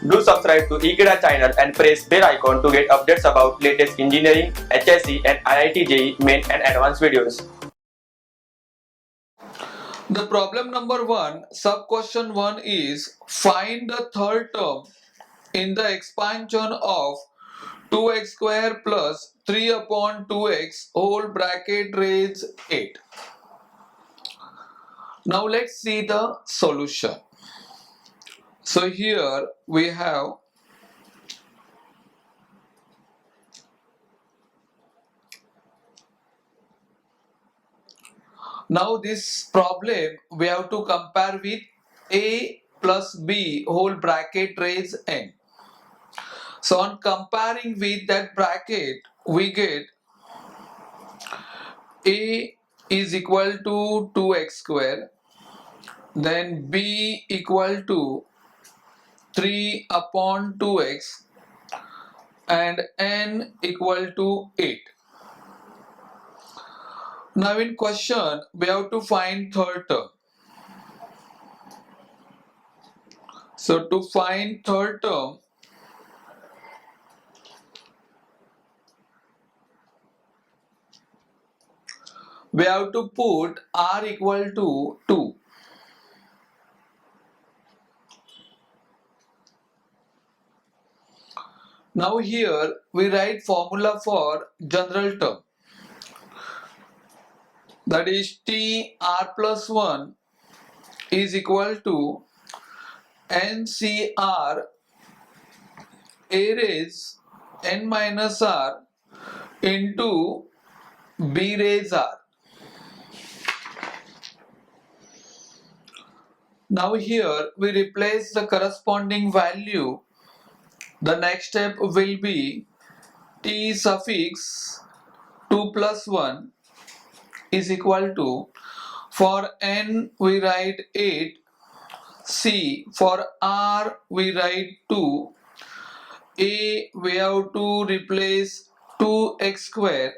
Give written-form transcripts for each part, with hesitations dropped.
Do subscribe to Ekeeda channel and press bell icon to get updates about latest engineering, HSC and IIT JEE main and advanced videos. The problem number 1, sub question 1 is find the third term in the expansion of 2x square plus 3 upon 2x whole bracket raised 8. Now let's see the solution. So here we have now this problem we have to compare with a plus b whole bracket raised n. So on comparing with that bracket we get a is equal to 2x square, then b equal to 3 upon 2x and n equal to 8. Now in question we have to find third term. So to find third term, we have to put r equal to 2. Now here we write formula for general term, that is t r plus 1 is equal to NCR a raise n minus r into b raise r. Now here we replace the corresponding value. The next step will be t suffix 2 plus 1 is equal to, for n we write 8, c for r we write 2, a we have to replace 2x square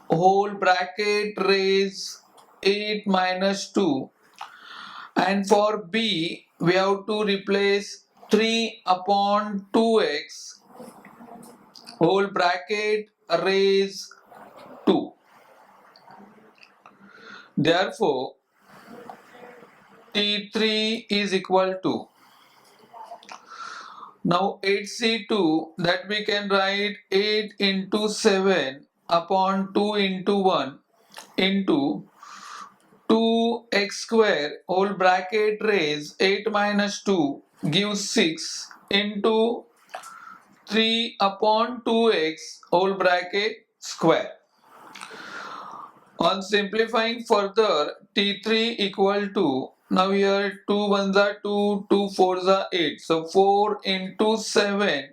whole bracket raise 8 minus 2, and for b we have to replace 3 upon 2x whole bracket raise 2. Therefore T3 is equal to, now 8C2, that we can write 8 into 7 upon 2 into 1 into 2x square whole bracket raise 8 minus 2 gives 6 into 3 upon 2x whole bracket square. On simplifying further, T3 equal to, now here 2 1s are 2, 2 4s are 8. So 4 into 7,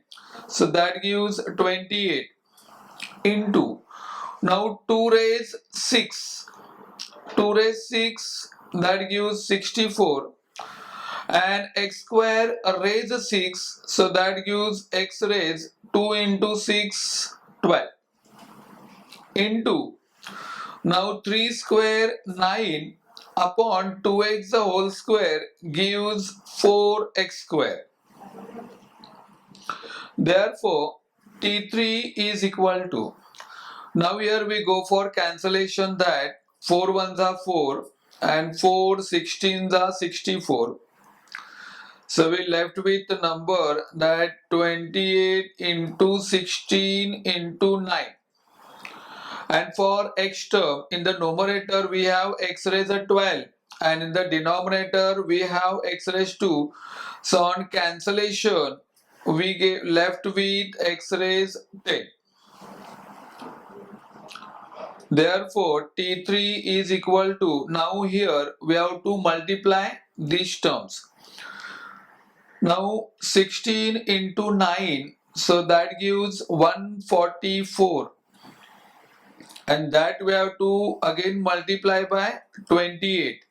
so that gives 28 into, now 2 raise 6, 2 raise 6, that gives 64, and x square raise 6, so that gives x raise 2 into 6, 12 into, now 3 square 9 upon 2x the whole square gives 4x square. Therefore T3 is equal to, now here we go for cancellation, that 4 1s are 4 and 4 16s are 64. So we left with the number that 28 into 16 into 9. And for x term, in the numerator we have x raised 12 and in the denominator we have x raised 2. So on cancellation we get left with x raised 10. Therefore T3 is equal to, now here we have to multiply these terms. Now 16 into 9, so that gives 144. And that we have to again multiply by 28.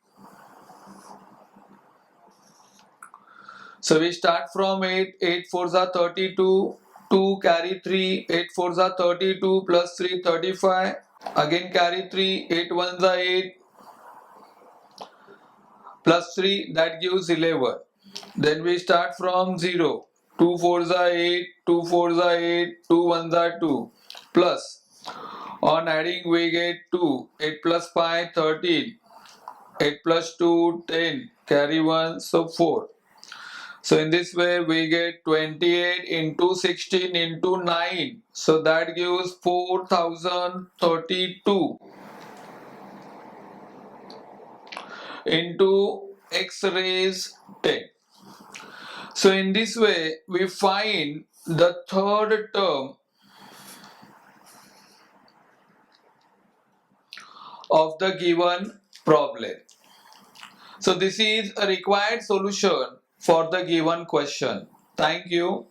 So we start from 8, 8 4s are 32, 2 carry 3, 8 4s are 32 plus 3 35, again carry 3, 8 1s are 8 plus 3, that gives 11. Then we start from 0, 2 4s are 8, 2 4s are 8, 2 1s are 2. Plus, on adding we get 2, 8 plus 5, 13, 8 plus 2, 10, carry 1, so 4. So in this way we get 28 into 16 into 9. So that gives 4032 into x raised 10. So in this way we find the third term of the given problem. So this is a required solution for the given question. Thank you.